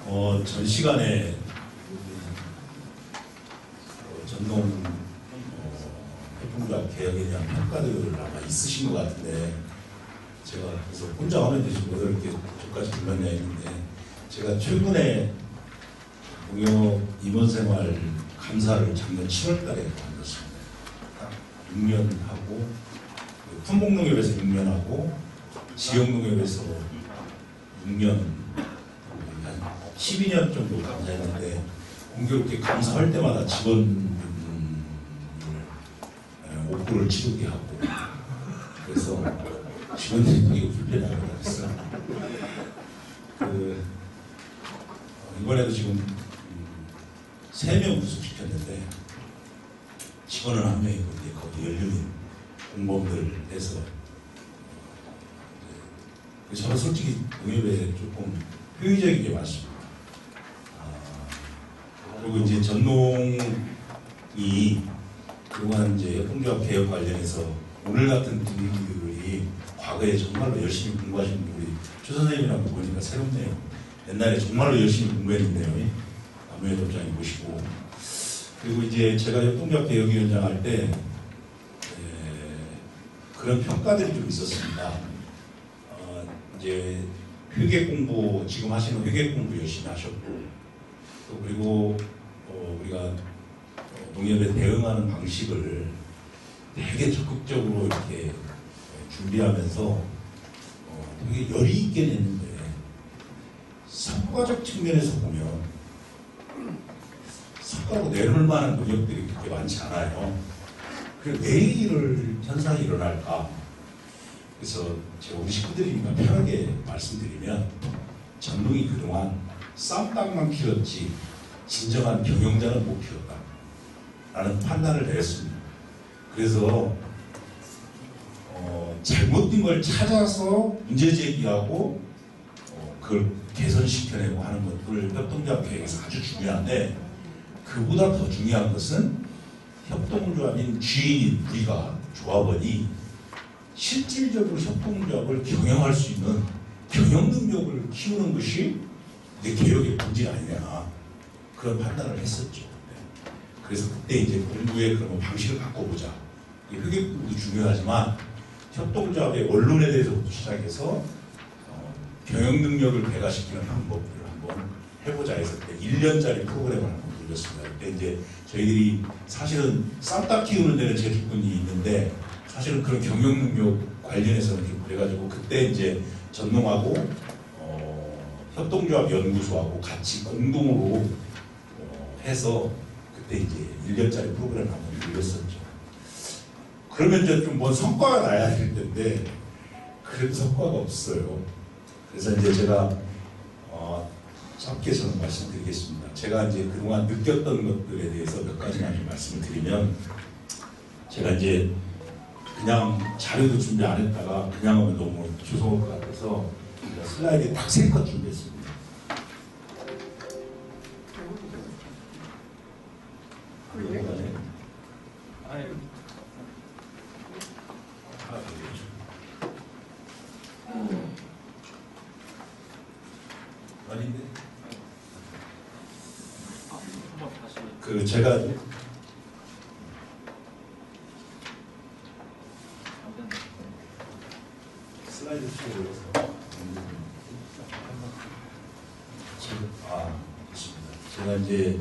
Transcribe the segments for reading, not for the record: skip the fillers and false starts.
전 시간에 전농 협동조합 개혁에 대한 평가들을 아마 있으신 것 같은데, 제가 그래서 혼자 하면 되지 뭐 이렇게 저까지 불렀냐 했는데, 제가 최근에 농협 임원생활 감사를 작년 7월달에 만들었습니다. 6년 하고, 품목농협에서 6년 하고, 지역농협에서 6년, 한 12년 정도 감사했는데, 공교롭게 감사할 때마다 직원분을 옥구를 치르게 하고, 그래서 직원들이 되게 불편하다고 했어요. 이번에도 지금 3명 구속시켰는데, 직원은 1명이고, 거기 연륜인 공범들 해서, 저는 솔직히 농협에 조금 회의적인 게 많습니다. 그리고 이제 전농이 그동안 이제 협동조합 개혁 관련해서 오늘 같은 분들이 과거에 정말로 열심히 공부하신 분들이 최 선생님이라고 보니까 새롭네요. 옛날에 정말로 열심히 공부했는데요. 남우현협장님 모시고. 그리고 이제 제가 협동조합 개혁위원장 할 때 그런 평가들이 좀 있었습니다. 이제 회계 공부, 지금 하시는 회계 공부 열심히 하셨고, 또 그리고 우리가 농협에 대응하는 방식을 되게 적극적으로 이렇게 준비하면서 되게 열의 있게 냈는데, 성과적 측면에서 보면 성과로 내놓을 만한 농협들이 그렇게 많지 않아요. 그래서 왜 이런 현상이 일어날까? 그래서 제가 우리 식구들이니까 편하게 말씀드리면, 전농이 그동안 쌈땅만 키웠지 진정한 경영자는 못 키웠다 라는 판단을 내렸습니다. 그래서 잘못된 걸 찾아서 문제 제기하고 그걸 개선시켜내고 하는 것들 협동조합 계획에서 아주 중요한데, 그보다 더 중요한 것은 협동조합인 주인인 우리가 조합원이 실질적으로 협동조합을 경영할 수 있는 경영 능력을 키우는 것이 내 개혁의 본질 아니냐, 그런 판단을 했었죠. 그래서 그때 이제 공부의 그런 방식을 바꿔보자. 회계 공부도 중요하지만 협동조합의 원론에 대해서부터 시작해서 경영 능력을 배가시키는 방법들을 한번 해보자 해서 그때 1년짜리 프로그램을 한번 돌렸습니다. 그때 이제 저희들이 사실은 쌈딱 키우는 데는 제주꾼이 있는데, 사실은 그런 경영 능력 관련해서는 좀 그래가지고, 그때 이제 전농하고 협동조합 연구소하고 같이 공동으로 해서 그때 이제 1년짜리 프로그램을 한번 돌렸었죠. 그러면 이제 좀 뭔 성과가 나야 될 텐데, 그래도 성과가 없어요. 그래서 이제 제가 짧게 저는 말씀드리겠습니다. 제가 이제 그동안 느꼈던 것들에 대해서 몇 가지만 좀 말씀을 드리면, 제가 이제 그냥 자료도 준비 안 했다가 그냥 하면 너무 죄송할 것 같아서 슬라이드에 딱 3컷 준비했습니다. 아닌데? 제가 슬라이드 치고 올려서 있습니다. 제가 이제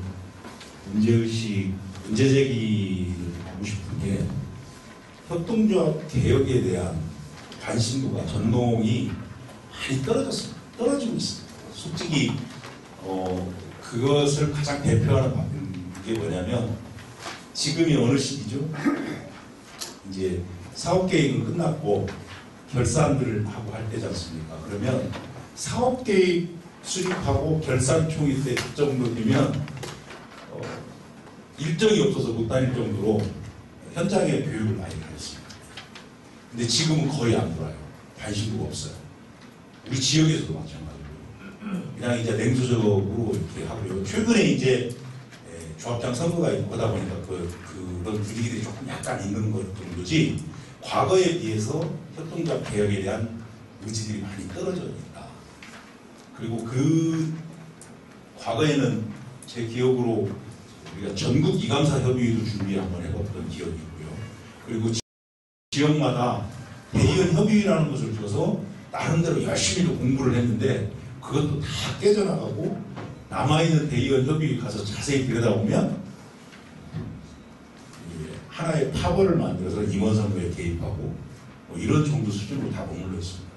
문제의식, 문제 제기를 하고 싶은 게, 협동조합 개혁에 대한 관심도가 전농이 많이 떨어지고 있습니다. 솔직히 그것을 가장 대표하는 게 뭐냐면, 지금이 어느 시기죠? 이제 사업계획은 끝났고 결산들을 하고 할 때지 않습니까? 그러면 사업계획 수립하고 결산 총일 때 정도 되면 일정이 없어서 못 다닐 정도로 현장에 교육을 많이 다녔습니다. 근데 지금은 거의 안 돌아요. 관심도가 없어요. 우리 지역에서도 마찬가지고요. 그냥 이제 냉소적으로 이렇게 하고요. 최근에 이제 조합장 선거가 있고 하다 보니까 그런 분위기들이 조금 약간 있는 것 정도지, 과거에 비해서 협동조합 개혁에 대한 의지들이 많이 떨어져 있다. 그리고 과거에는 제 기억으로 우리가 전국 이감사 협의회도 준비 한번 해봤던 기억이 있고요. 그리고 지역마다 대의원 협의회라는 것을 줘서 나름대로 열심히도 공부를 했는데 그것도 다 깨져나가고 남아있는 대의원 협의회 가서 자세히 들여다보면 하나의 파벌을 만들어서 임원선거에 개입하고 뭐 이런 정도 수준으로 다 머물러 있습니다.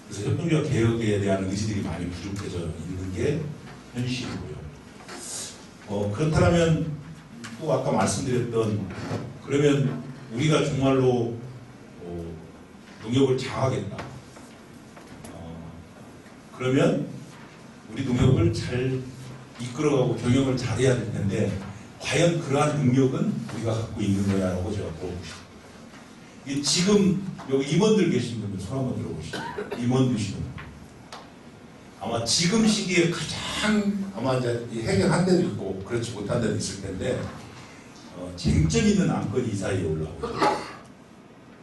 그래서 협동조합 개혁에 대한 의지들이 많이 부족해져 있는 게 현실이고요. 그렇다면 또 아까 말씀드렸던 그러면 우리가 정말로 농협을 장악하겠다. 그러면 우리 농협을 잘 이끌어가고 경영을 잘해야 될 텐데 과연 그러한 능력은 우리가 갖고 있는 거냐라고 제가 물어보고 싶어요. 지금 여기 임원들 계신 분들 손 한번 들어보시죠. 임원 되시는 분. 아마 지금 시기에 가장 아마 이제 해결한 데도 있고 그렇지 못한 데도 있을 텐데 쟁점 있는 안건이 이 사이에 올라오죠.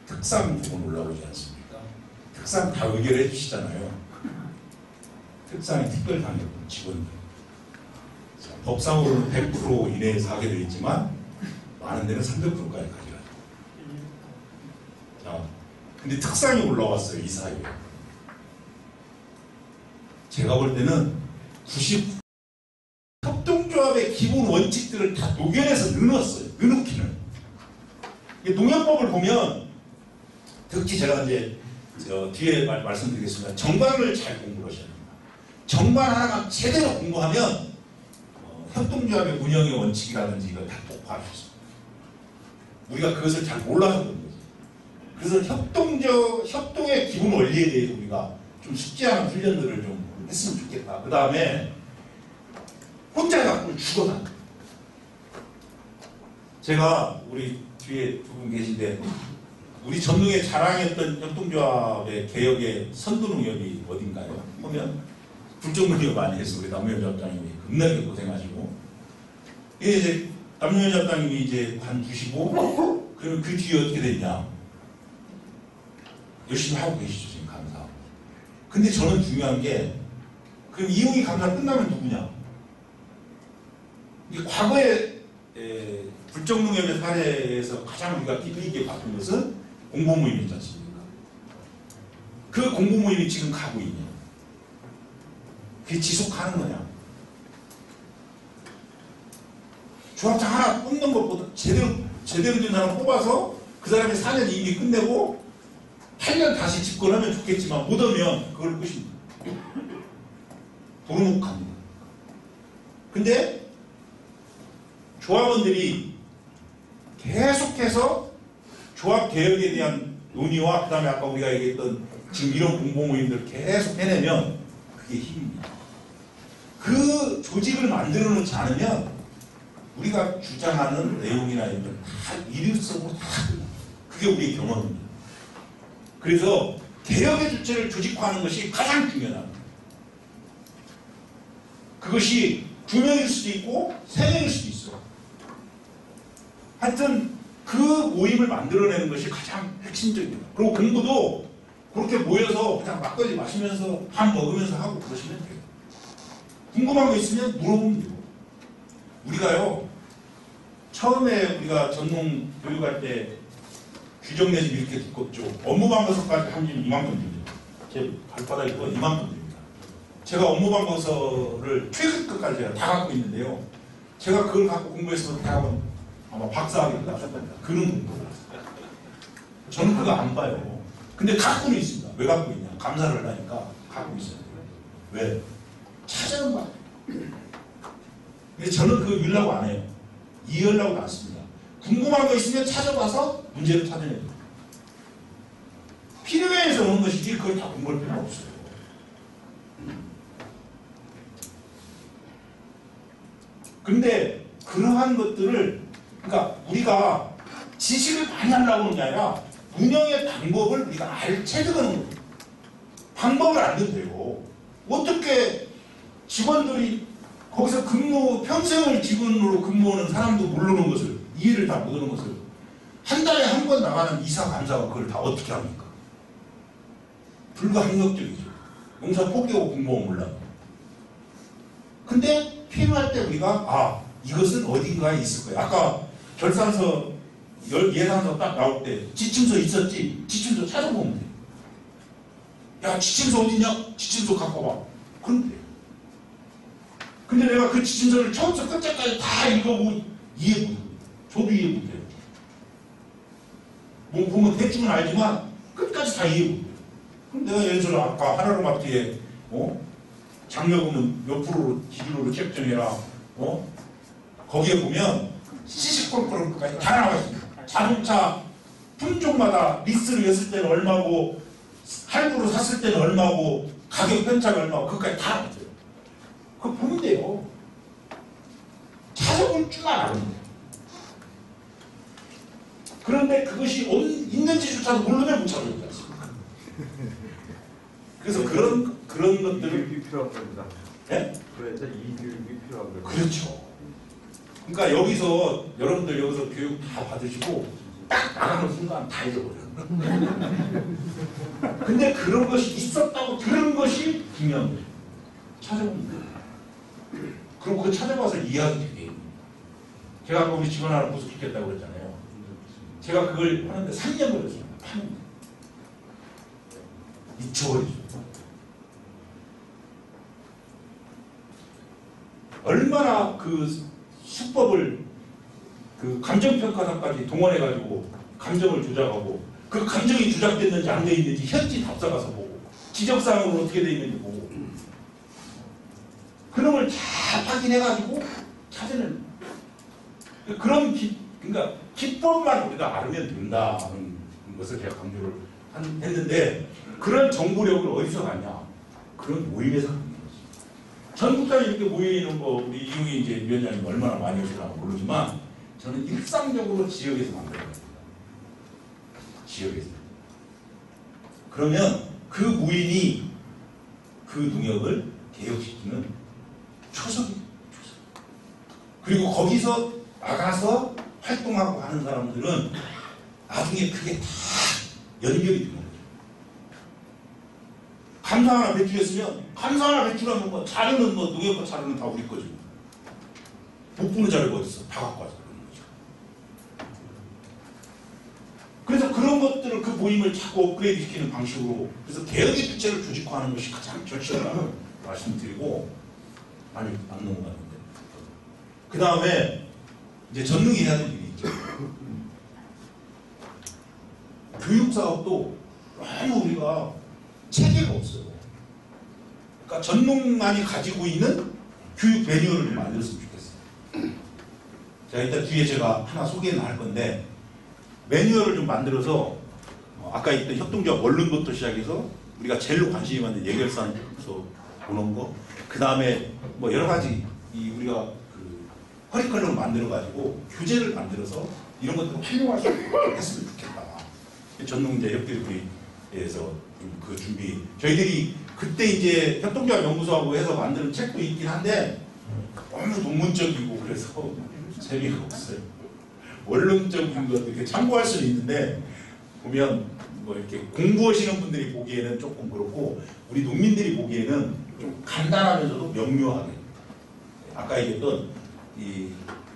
특상 부분 올라오지 않습니까? 특상 다 의결해 주시잖아요. 특상에 특별 당협 직원들. 법상으로는 100% 이내에서 하게 되어 있지만 많은 데는 300%까지 가져가죠. 자, 근데 특상이 올라왔어요. 이 사이에. 제가 볼 때는 90 협동조합의 기본 원칙들을 다 녹여내서 넣어놨어요. 넣어놓기는. 농협법을 보면 특히 제가 이제 뒤에 말씀드리겠습니다. 정관을 잘 공부를 하셔야 됩니다. 정관 하나만 제대로 공부하면 협동조합의 운영의 원칙이라든지 이걸 다 똑바로 할 수 있습니다. 우리가 그것을 잘 몰라서 그런 거죠. 그래서 협동의 기본 원리에 대해서 우리가 좀 쉽지 않은 훈련들을 좀 했으면 좋겠다. 그 다음에 혼자 갖고 죽어나. 제가 우리 뒤에 두 분 계신데 우리 전능의 자랑이었던 협동조합의 개혁의 선두농협이 어딘가요? 보면 불정농협 많이 했어. 우리 남무현 잡장님이 겁나게 고생하시고 이제 남무현 잡장님이 이제 관두시고 그러면 그 뒤에 어떻게 됐냐? 열심히 하고 계시죠. 지금 감사하고. 근데 저는 중요한 게 그럼 이용이 감사 끝나면 누구냐? 이게 과거에 불정농협의 사례에서 가장 우리가 깊이 있게 봤던 것은 공보모임이지 않습니까? 그 공보모임이 지금 가고 있냐? 그게 지속하는 거냐? 조합장 하나 뽑는 것보다 제대로 된 사람 뽑아서 그 사람이 4년 임기 끝내고 8년 다시 집권하면 좋겠지만 못하면 그걸 끝입니다. 도루묵합니다. 근데 조합원들이 계속해서 조합 개혁에 대한 논의와 그 다음에 아까 우리가 얘기했던 지금 이런 공보모임들 계속 해내면 그게 힘입니다. 그 조직을 만들어 놓지 않으면 우리가 주장하는 내용이나 이런 다 일회성으로 다 그게 우리의 경험입니다. 그래서 개혁의 주체를 조직화하는 것이 가장 중요합니다. 그것이 2명일 수도 있고 3명일 수도 있어요. 하여튼 그 모임을 만들어내는 것이 가장 핵심적입니다. 그리고 공부도 그렇게 모여서 그냥 막걸리 마시면서 밥 먹으면서 하고 그러시면 돼요. 궁금한 거 있으면 물어보면 돼요. 우리가요 처음에 우리가 전농 교육할 때 규정 내집 이렇게 두껍죠. 업무방거서까지 하면 이만큼 됩니다. 제 발바닥이 이만큼 됩니다. 제가 업무방거서를 최근까지 제가 다 갖고 있는데요. 제가 그걸 갖고 공부했으면 대학원 아마 박사학위를 나왔을 겁니다. 그런 공부를 했어요. 저는 그거 안 봐요. 근데 갖고는 있습니다. 왜 갖고 있냐? 감사를 하니까 갖고 있어요. 왜? 찾아는 봐요. 근데 저는 그거 읽으려고 안 해요. 이해하려고 안 씁니다. 궁금한 거 있으면 찾아봐서 문제를 찾아내야 돼요. 필요해서 오는 것이지 그걸 다 공부할 필요가 없어요. 근데 그러한 것들을 그러니까 우리가 지식을 많이 하려고 하는 게 아니라 운영의 방법을 우리가 체득하는 거예요. 방법을 알면 돼요. 어떻게 직원들이 거기서 평생을 직원으로 근무하는 사람도 모르는 것을 이해를 다 못하는 것을 한 달에 한 번 나가는 이사 감사가 그걸 다 어떻게 합니까? 불가항력적이죠. 용사 포기하고 공무원 몰라. 근데 근데 필요할 때 우리가 이것은 어딘가에 있을 거야. 아까 결산서 예산서 딱 나올 때 지침서 있었지? 지침서 찾아보면 돼. 야, 지침서 어딨냐? 지침서 갖고 와. 그럼 돼. 근데 내가 그 지침서를 처음부터 끝까지 다 읽어보고 이해 못해. 저도 이해 못해요. 뭐 보면 대충은 알지만 끝까지 다 이해 못해. 그럼 내가 예를 들어 아까 하나로마트에 장려금은 몇 프로로 기준으로 책정해라. 거기에 보면 시시콜콜까지 다 나와 있습니다. 자동차 품종마다 리스를 했을 때는 얼마고 할부로 샀을 때는 얼마고 가격 편차가 얼마고 그것까지 다 나와 있어요. 그거 보면 돼요. 찾아볼 줄만 알면 돼요. 그런데 그것이 있는지조차도 모르면 못 찾아보지 않습니까? 그래서 그런 것들을 이익이 필요한 겁니다. 예? 그래서 이익이 필요한 겁니다. 그렇죠. 그러니까 여기서 여러분들 여기서 교육 다 받으시고 딱 나가는 순간 다 잊어버려요. 근데 그런 것이 있었다고 들은 것이 중요한 거예요. 찾아보면 돼요. 그리고 그거 찾아봐서 이해하게 되게. 제가 아까 우리 직원 하나 구속시켰다고 그랬잖아요. 제가 그걸 하는데 3년 걸렸습니다. 파는 거. 잊혀버리죠. 얼마나 그 수법을 그 감정평가사까지 동원해가지고 감정을 조작하고 그 감정이 조작됐는지 안 돼 있는지 현지 답사가서 보고 지적사항으로 어떻게 돼 있는지 보고 그런 걸 잘 확인해가지고 찾아내는 그런 그러니까 기법만 우리가 알으면 된다는 것을 제가 강조를 했는데 그런 정보력을 어디서 가냐? 그런 모임에서 갖는 거지. 전국까지 이렇게 모여있는 거 우리 이용희 이제 위원장님 얼마나 많이 오시나 모르지만 저는 일상적으로 지역에서 만들어야 됩니다. 지역에서. 그러면 그 무인이 그 농역을 개혁시키는 초석이에요. 그리고 거기서 나가서 활동하고 하는 사람들은 나중에 그게 다 연결이 되는 거죠. 감사 하나 배출했으면 감사 하나 배출하면 뭐 자료는 뭐 농협과 자료는 다 우리 거죠. 못 보는 자료가 어딨어. 다 갖고 와서 그러는 거죠. 그래서 그런 것들을 그 모임을 자꾸 업그레이드 시키는 방식으로 그래서 개혁의 주체를 조직화하는 것이 가장 절실하다고 말씀드리고 많이 안 넘어갔는데 그 다음에 이제 전능이 해야 될 일이 있죠. 교육사업도 너무 우리가 체계가 없어요. 그러니까 전농만이 가지고 있는 교육 매뉴얼을 좀 만들었으면 좋겠어요. 자, 일단 뒤에 제가 하나 소개는 할 건데 매뉴얼을 좀 만들어서 아까 있던 협동조합 원론부터 시작해서 우리가 제일로 관심이 많은 예결사에서 보는 거, 그 다음에 뭐 여러 가지 우리가 그 커리큘럼 만들어 가지고 교재를 만들어서 이런 것들을 활용할 수 있도록 했으면 좋겠다. 전농제 협동조합에서 그 준비 저희들이 그때 이제 협동조합 연구소하고 해서 만드는 책도 있긴 한데 너무 논문적이고 그래서 재미가 없어요. 원론적인 것도 이렇게 참고할 수는 있는데 보면 뭐 이렇게 공부하시는 분들이 보기에는 조금 그렇고 우리 농민들이 보기에는 좀 간단하면서도 명료하게 아까 얘기했던 이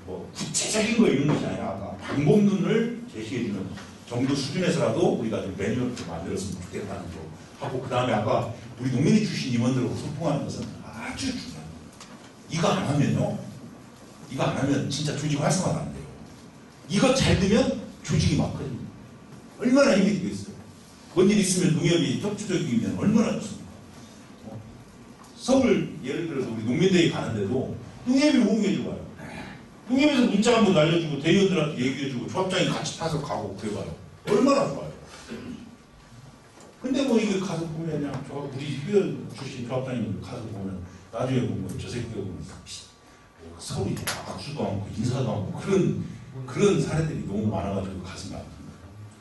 뭐 구체적인 거 이런 것이 아니라 아까 방법론을 제시해주는 정도 수준에서라도 우리가 좀 매뉴얼을 좀 만들었으면 좋겠다는 거 하고 그 다음에 아까 우리 농민이 주신 임원들하고 소통하는 것은 아주 중요해요. 이거 안 하면요. 이거 안 하면 진짜 조직 활성화가 안 돼요. 이거 잘 되면 조직이 막 커집니다. 얼마나 힘이 되겠어요. 뭔 일 있으면 농협이 협조적이면 얼마나 좋습니까? 서울 예를 들어서 우리 농민대회 가는데도 농협이 호응해주고 가요. 농협에서 문자 한번 날려주고 대의원들한테 얘기해주고 조합장이 같이 타서 가고 그래봐요. 얼마나 좋아요. 근데 뭐 이게 가서 보면 그냥 우리 회원 출신 조합장님 가서 보면 나중에 보면 저 새끼가 보면 서로 악수도 않고 인사도 않고 그런 사례들이 너무 많아가지고 가슴이 아픕니다.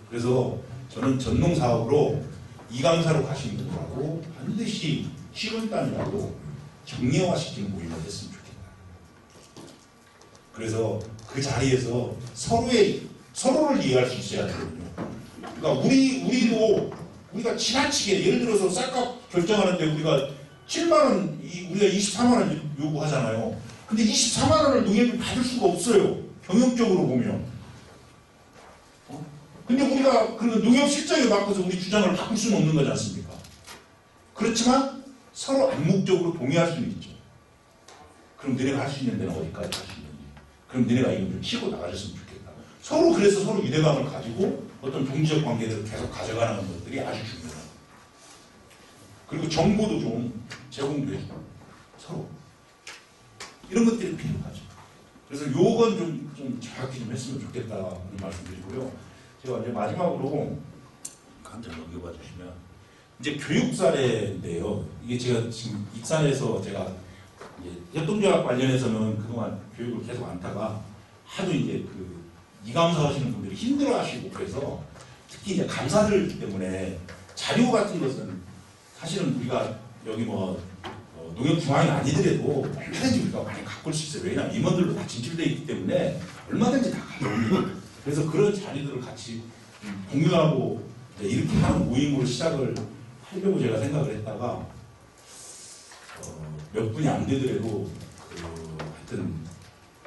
그래서 저는 전농 사업으로 이강사로 가시는 분들하고 반드시 10월달이라도 정례화시키는 모임을 했으면 좋겠다. 그래서 그 자리에서 서로를 이해할 수 있어야 되거든요. 그러니까 우리가 지나치게 예를 들어서 쌀값 결정하는데 우리가 7만 원, 우리가 24만 원 요구하잖아요. 근데 24만 원을 농협이 받을 수가 없어요. 경영적으로 보면. 근데 우리가 그 농협 실적에 맞춰서 우리 주장을 바꿀 수는 없는 거지 않습니까? 그렇지만 서로 암묵적으로 동의할 수는 있죠. 그럼 너네가 할 수 있는 데는 어디까지 할 수 있는지. 그럼 너네가 이걸 좀 치고 나가줬으면 좋겠다. 서로 그래서 서로 유대감을 가지고 어떤 종지적 관계들을 계속 가져가는 것들이 아주 중요해요. 그리고 정보도 좀 제공도 해주고 서로 이런 것들이 필요하죠. 그래서 요건 좀 정확히 좀 했으면 좋겠다는 말씀드리고요. 제가 이제 마지막으로 한 장 넘겨봐 주시면 이제 교육 사례인데요. 이게 제가 지금 익산에서 제가 협동조합 관련해서는 그동안 교육을 계속 안 타가 하도 이제 그 이감사 하시는 분들이 힘들어하시고 그래서 특히 이제 감사들 때문에 자료 같은 것은 사실은 우리가 여기 뭐 농협중앙이 아니더라도 얼마든지 우리가 많이 갖고 올 수 있어요. 왜냐하면 임원들도 다 진출되어 있기 때문에 얼마든지 다 가져옵니다. 그래서 그런 자료들을 같이 공유하고 이렇게 하는 모임으로 시작을 하려고 제가 생각을 했다가 몇 분이 안 되더라도 하여튼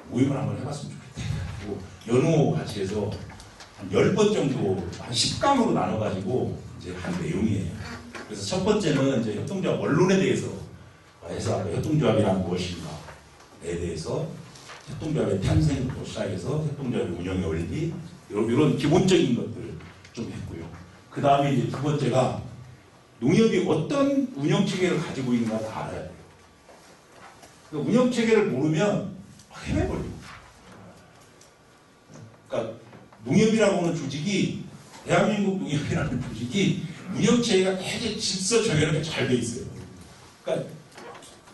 모임을 한번 해봤으면 좋겠다. 그리고 연호 같이 해서 한 10번 정도 한 10강으로 나눠가지고 이제 한 내용이에요. 그래서 첫 번째는 이제 협동조합 원론에 대해서 해서 협동조합이란 무엇인가에 대해서 협동조합의 탄생부터 시작해서 협동조합의 운영의 원리 이런 기본적인 것들을 좀 했고요. 그 다음에 이제 두 번째가 농협이 어떤 운영체계를 가지고 있는가 다 알아야 돼요. 그 운영체계를 모르면 헤매버리고. 그러니까 농협이라고 하는 조직이 대한민국 농협이라는 조직이 운영체계가 되게 질서 정연하게 잘 돼 있어요. 그러니까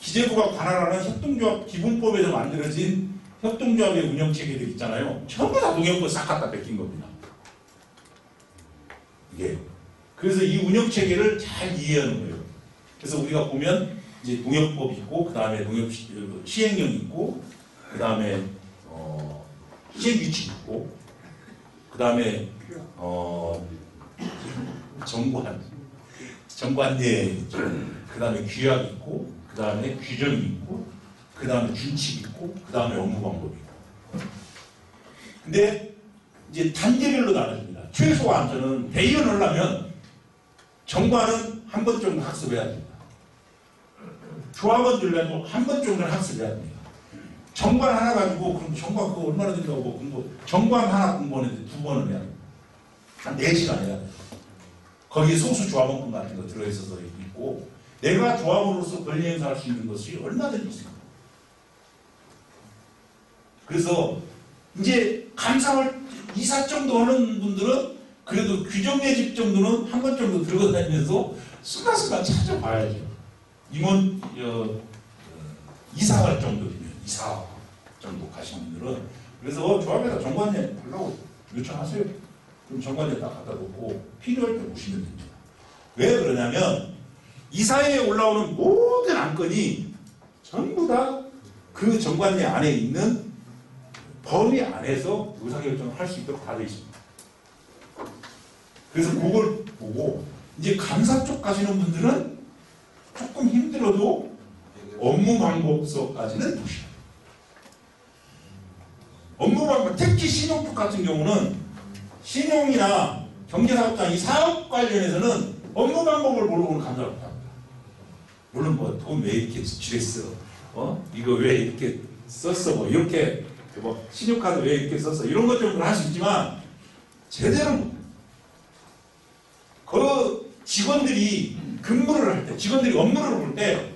기재부가 관할하는 협동조합 기본법에서 만들어진 협동조합의 운영체계들 있잖아요. 전부 다 농협부가 싹 갖다 뺏긴 겁니다. 이게. 그래서 이 운영체계를 잘 이해하는 거예요. 그래서 우리가 보면 이제 농협법이 있고, 그 다음에 농협 시행령이 있고, 그 다음에 시행규칙이 있고, 그 다음에 정관예 있죠. 그 다음에 규약이 있고, 그 다음에 규정이 있고, 그 다음에 준칙이 있고, 그 다음에 업무 방법이 있고. 근데 이제 단계별로 나눠집니다. 최소한 저는 대의원을 하면 정관은 한 번 정도 학습해야 됩니다. 조합원들도 한 번 정도는 학습해야 됩니다. 정관 하나 가지고 그럼 정관 그거 얼마나 된다고 공부 정관 하나 공부하는데 2번을 해야 됩니다. 한 4시간 해야 돼요. 거기에 소수 조합원권 같은 거 들어있어서 있고 내가 조합원으로서 권리 행사할 수 있는 것이 얼마든지 있습니다. 그래서 이제 감사월 이사 정도 하는 분들은 그래도 규정 예집 정도는 한 번 정도 들고 다니면서 순간순간 찾아봐야죠. 임원 이사할 정도면 이사 정도 가신 분들은 그래서 조합에다 정관예 달라고 요청하세요. 그럼 정관예 딱 갖다 놓고 필요할 때 오시면 됩니다. 왜 그러냐면 이사회에 올라오는 모든 안건이 전부 다 그 정관예 안에 있는 범위 안에서 의사결정을 할 수 있도록 다 되어 있습니다. 그래서 그걸 보고 이제 감사 쪽 가시는 분들은 조금 힘들어도 업무 방법서까지는 보시면 업무 방법, 특히 신용 쪽 같은 경우는 신용이나 경제사업장 이 사업 관련해서는 업무 방법을 모르고는 감사를 못합니다. 물론 뭐 돈 왜 이렇게 지출했어? 이거 왜 이렇게 썼어? 뭐 이렇게 뭐 신용카드 왜 이렇게 썼어? 이런 것 정도는 할 수 있지만 제대로 못해요. 그 직원들이 근무를 할 때, 직원들이 업무를 볼 때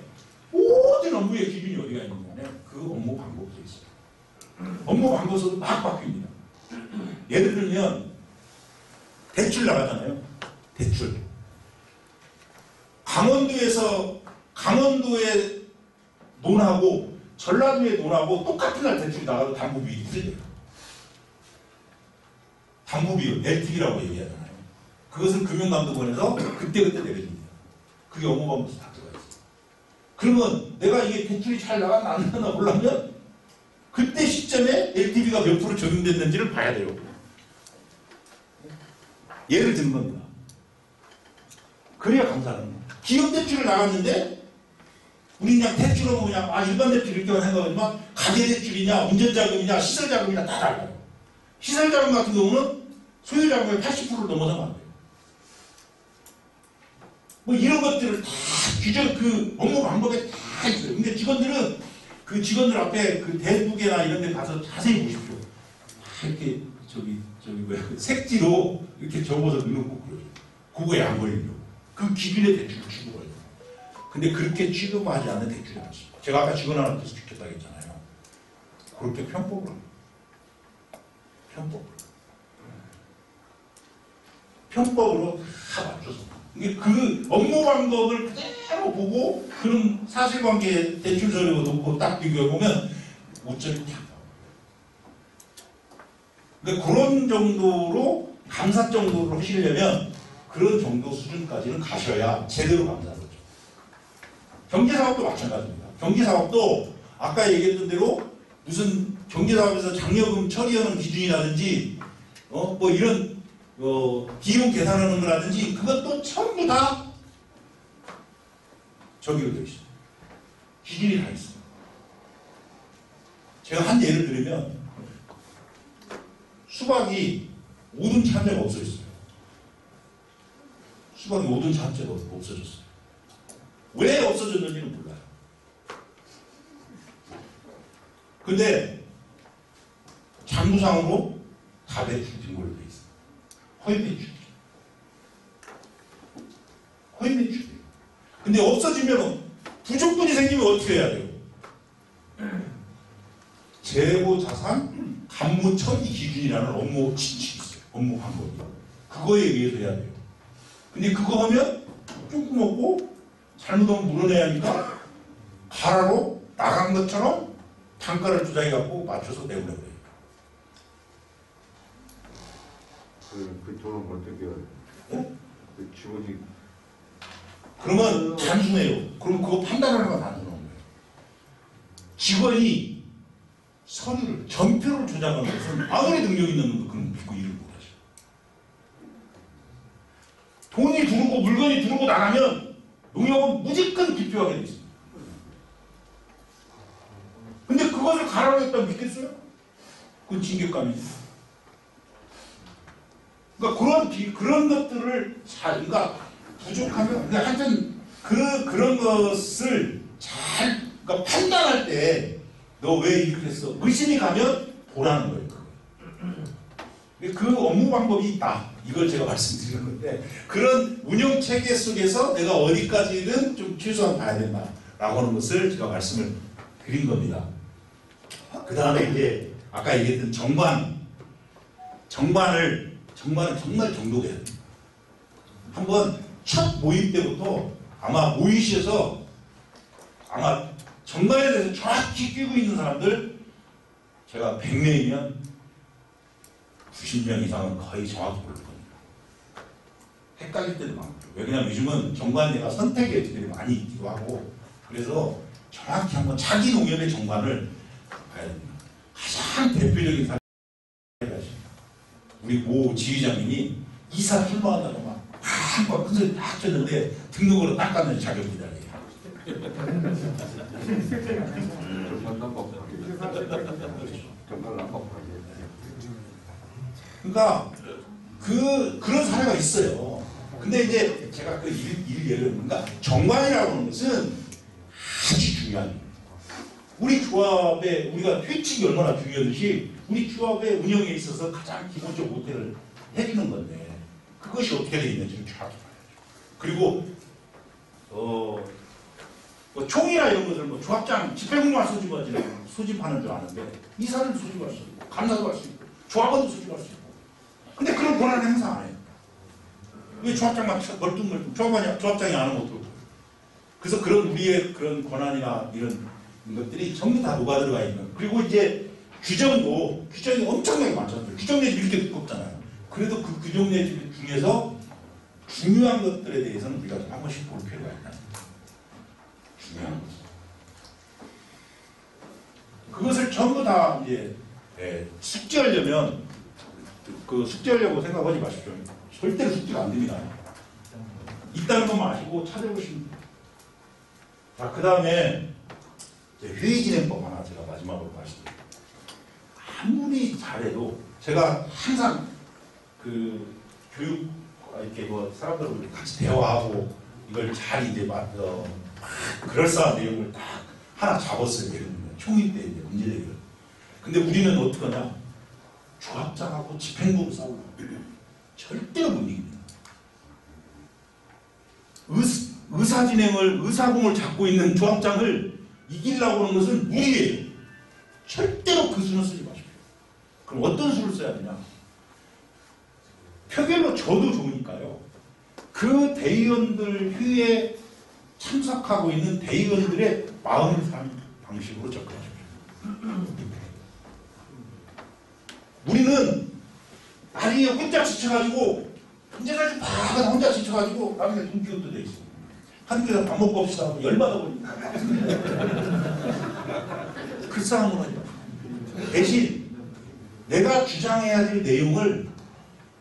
모든 업무의 기준이 어디가 있느냐면 그 업무 방법도 있어요. 업무 방법서도 막 바뀝니다. 예를 들면 대출 나가잖아요. 대출. 강원도에 논하고 전라도에 논하고 똑같은 날 대출이 나가도 담보비율이 틀려요. 담보비율, LTV라고 얘기하잖아요. 그것은 금융감독원에서 그때그때 내려줍니다. 그게 업무방법에서 다 들어가 있어요. 그러면 내가 이게 대출이 잘 나갔나 안 나갔나 보려면 그때 시점에 LTV가 몇 프로 적용됐는지를 봐야 돼요. 예를 든 겁니다. 그래야 감사하는 거예요. 기업대출을 나갔는데 우리 그냥 대출하고 그냥 일반 대출 이렇게 생각하지만 가계대출이냐 운전자금이냐 시설자금이냐 다 달라요. 시설자금 같은 경우는 소유자금의 80%를 넘어서면 안 돼요. 뭐 이런 것들을 다 규정 그 업무 방법에 다 있어요. 근데 직원들은 그 직원들 앞에 그 대북에나 이런 데 가서 자세히 보십시오. 다 이렇게 저기 뭐야 색지로 이렇게 적어서 넣어놓고 그러죠. 그거에 안 걸리려고. 그 기준의 대출을 취급해요. 근데 그렇게 취급하지 않는 대출이 많습니다. 제가 아까 직원 하나 시켰다고 했잖아요. 그렇게 편법을 합니다. 편법으로 다 맞춰서. 이게 그 업무 방법을 그대로 보고 그런 사실관계 대출 서류 놓고 딱 비교해보면 오점이 다 나와요. 그러니까 그런 정도로 감사 정도로 하시려면 그런 정도 수준까지는 가셔야 제대로 감사를 하죠. 경제사업도 마찬가지입니다. 경제사업도 아까 얘기했던 대로 무슨 경제사업에서 장려금 처리하는 기준이라든지 뭐 이런 비용 계산하는 거라든지 그것도 전부 다 저기로 되어 있어요. 기준이 다 있어요. 제가 한 예를 들면 수박이 5등 찬재가 없어졌어요. 수박이 5등 찬재가 없어졌어요. 왜 없어졌는지는 몰라요. 근데 장부상으로 다 배출된 걸로 되어 있어요. 허위 배출. 허위 배출. 근데 없어지면 부족분이 생기면 어떻게 해야 돼요? 재고자산 간무 처리 기준이라는 업무 지침이 있어요. 업무 방법이. 그거에 의해서 해야 돼요. 근데 그거 하면 조금 먹고 잘못하면 물어내야 하니까 가라로 나간 것처럼 단가를 조작해갖고 맞춰서 내보내고 그래요. 그 돈은 어떻게 해요? 네? 그 직원이 그러면 단순해요. 그럼 그거 판단하는 건 단순한 거예요. 직원이 서류를, 전표를 조작하는 것은 아무리 능력 있는 그런 믿고 일을 못하죠. 돈이 들어오고 물건이 들어오고 나가면 농협은 무조건 기표하게 돼 있습니다. 근데 그것을 가라고 했다고 믿겠어요? 그건 징계감이죠. 그러니까 그런 것들을 그러니까 부족하면, 그러니까 하여튼 그런 것을 잘, 그러니까 판단할 때 너 왜 이렇게 했어? 의심이 가면 보라는 거예요. 그 업무 방법이 있다. 이걸 제가 말씀드리는 건데, 그런 운영 체계 속에서 내가 어디까지는 좀 최소한 봐야 된다라고 하는 것을 제가 말씀을 드린 겁니다. 그 다음에 이제 아까 얘기했던 정관을 정말 정독해야 됩니다. 한번 첫 모임 때부터 아마 모이셔서 아마 정관에 대해서 정확히 끼고 있는 사람들 제가 100명이면 90명 이상은 거의 정확히 모를 겁니다. 헷갈릴 때도 많고요. 왜냐하면 요즘은 정관내가 선택의 애들이 많이 있기도 하고 그래서 정확히 한번 자기 농협의 정관을 봐야 됩니다. 가장 대표적인 사례가 우리 모 지휘장님이 이사 출마한다고 막 한번 큰 소리 딱 쳤는데 등록으로 딱 가는 자격이다. 그러니까 그런 사례가 있어요. 근데 이제 제가 그 예를 그러니까 정관이라고 하는 것은 아주 중요한 거예요. 우리 조합의 우리가 회칙이 얼마나 중요하듯이 우리 조합의 운영에 있어서 가장 기본적 모델을 해주는 건데 그것이 어떻게 되어 있는지를 정확히 봐야죠. 그리고 뭐 총이나 이런 것을 뭐 조합장 집행부만 소집하는 줄 아는데 이사를 소집할 수 있고 감사도 할 수 있고 조합원도 소집할 수 있고 근데 그런 권한을 행사 안 해요. 왜 조합장만 멀뚱멀뚱 조합장이 안 하면 어떡해요. 그래서 그런 우리의 그런 권한이나 이런 것들이 전부 다 녹아 들어가 있는 그리고 이제 규정이 엄청나게 많잖아요. 규정 내집 이렇게 두껍잖아요. 그래도 그 규정 내집 중에서 중요한 것들에 대해서는 우리가 한 번씩 볼 필요가 있다. 중요한 것. 그것을 전부 다 이제 숙지하려면 숙지하려고 생각하지 마십시오. 절대로 숙지가 안 됩니다. 있다는 것만 아시고 찾아보시면 자, 그 다음에 회의진행법 하나 제가 마지막으로 말씀드릴게요. 아무리 잘해도 제가 항상 그 교육 이렇게 뭐 사람들하고 같이 대화하고 이걸 잘 이제 그럴싸한 내용을 딱 하나 잡았어요. 예를 들면 총리 때 이제 문제 제기를. 근데 우리는 어떡하냐? 조합장하고 집행부로 싸우고 절대로 못 이깁니다. 의사공을 잡고 있는 조합장을 이기려고 하는 것은 무리예요. 절대로 그 수는 쓰지 마십시오. 그럼 어떤 수를 써야 되냐? 표결로 져도 좋으니까요. 그 대의원들 회의에 참석하고 있는 대의원들의 마음을 사는 방식으로 접근하십시오. 우리는 나중에 혼자 지쳐가지고 혼자가지고 막 혼자 지쳐가지고 나중에 동기부터 돼 있어. 한국에서 밥 먹고 옵시다 하고 열받아 보니까 그 싸움을 하지 마십시오. 대신 내가 주장해야 될 내용을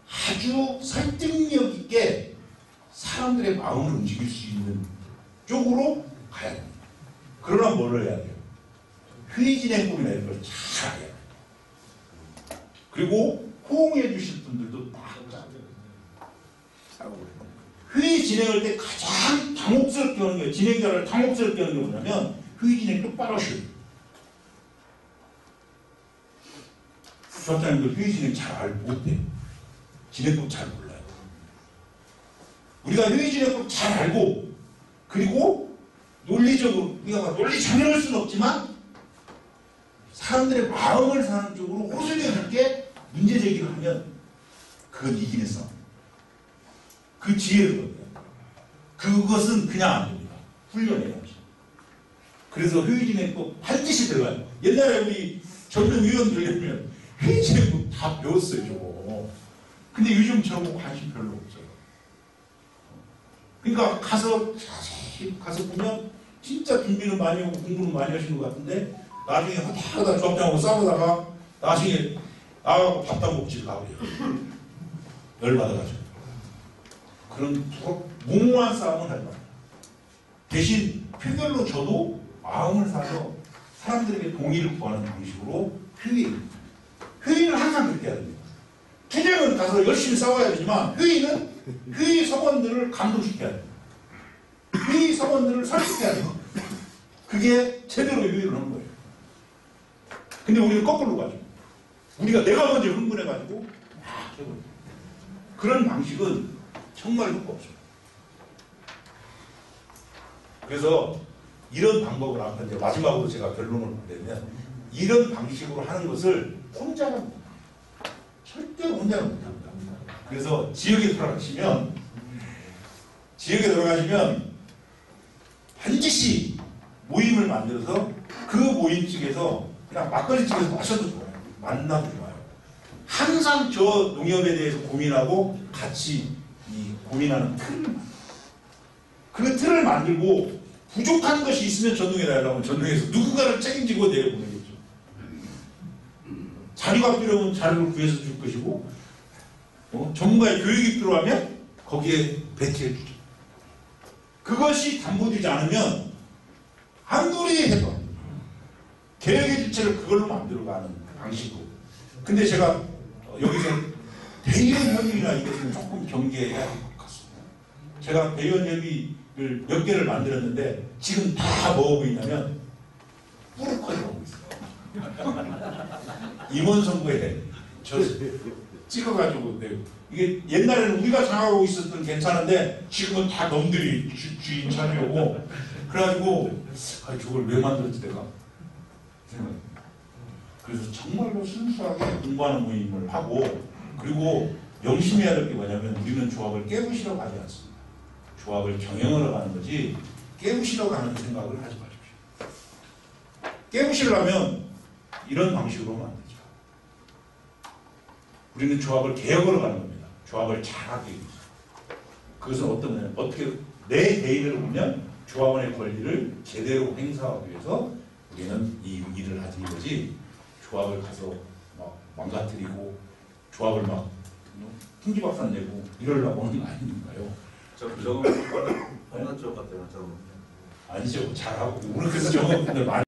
아주 설득력 있게 사람들의 마음을 움직일 수 있는 쪽으로 가야 됩니다. 그러나 뭘 해야 돼요? 회의 진행법이나 이런 걸 잘 해야 돼요. 그리고 호응해 주실 분들도 딱 회의 진행할 때 가장 당혹스럽게 하는 게 진행자를 당혹스럽게 하는 게 뭐냐면 회의 진행 똑바로 하셔야 돼요. 조합장님들 회의 진행 잘 못해요. 진행법 잘 몰라요. 우리가 회의 진행법 잘 알고 그리고 논리적으로 우리가 논리 장면할 수는 없지만 사람들의 마음을 사는 쪽으로 호소력 있게 문제 제기를 하면 그건 이기는 싸움. 그 지혜거든요. 그것은 그냥 안 됩니다. 훈련해야죠. 그래서 회의 진행법 반드시 들어가요. 옛날에 우리 젊은 위원들 되면 회의 진행법 다 배웠어요. 저거. 근데 요즘 저런 거 관심 별로 없어요. 그러니까 가서 자세히 가서 보면 진짜 준비는 많이 하고 공부는 많이 하시는 것 같은데 나중에 하다 조합장하고 싸우다가 나중에 나가고 밥도 먹지 가버려요. 열받아가지고. 그런 무모한 싸움은 하지 말아요. 대신 표결로 져도 마음을 사서 사람들에게 동의를 구하는 방식으로 회의는 항상 그렇게 해야 됩니다. 투쟁은 가서 열심히 싸워야 되지만 회의는 회의 서원들을 감동시켜야 돼요. 회의 서원들을 설득해야 돼요. 그게 제대로 회의를 하는 거예요. 근데 우리는 거꾸로 가죠. 우리가 내가 먼저 흥분해가지고 막 해버려요. 그런 방식은 정말 효과 없습니다. 그래서 이런 방법을 아까 이제 마지막으로 제가 결론을 내면 이런 방식으로 하는 것을 혼자는 못합니다. 절대로 혼자는 못합니다. 그래서 지역에 들어가시면 반드시 모임을 만들어서 그 모임 측에서 그냥 막걸리 집에서 마셔도 좋아요. 만나도 좋아요. 항상 저 농협에 대해서 고민하고 같이 고민하는 그 틀을 만들고 부족한 것이 있으면 전동에 달라면 전동에서 누군가를 책임지고 내려보내겠죠. 자료가 필요하면 자료를 구해서 줄 것이고 전문가의 교육이 필요하면 거기에 배치해 주죠. 그것이 담보되지 않으면 아무리 해도 개혁의 주체를 그걸로 만들어가는 방식으로. 근데 제가 여기서 대의원 협의나 이것은 조금 경계해야 할 것 같습니다. 제가 대의원 협의를 몇 개를 만들었는데 지금 다 뭐하고 있냐면 뿌르커리 하고 있어요. 임원 선거에 저 찍어가지고 이게 옛날에는 우리가 장하고 있었던 괜찮은데 지금은 다 놈들이 주인 차지하고 그래가지고 저걸 왜 만들었지 내가 생각합니다. 그래서 정말로 순수하게 공부하는 모임을 하고 그리고 명심해야 될 게 뭐냐면 우리는 조합을 깨부시러 가지 않습니다. 조합을 경영하러 가는 거지 깨부시러 가는 생각을 하지 마십시오. 깨부시려면 이런 방식으로 하면 안 되죠. 우리는 조합을 개혁하러 가는 겁니다. 조합을 잘하기 위해서. 그것은 어떻게 내 대의를 보면 조합원의 권리를 제대로 행사하기 위해서 우리는 이 일을 하는 거지 조합을 가서 막 망가뜨리고 조합을 막 풍지박산 내고 이러려고 하는 거 아니니까요. 저거 어느 쪽 같아요? 저거 아니죠. 잘하고 우리 그래서 영업분들 많이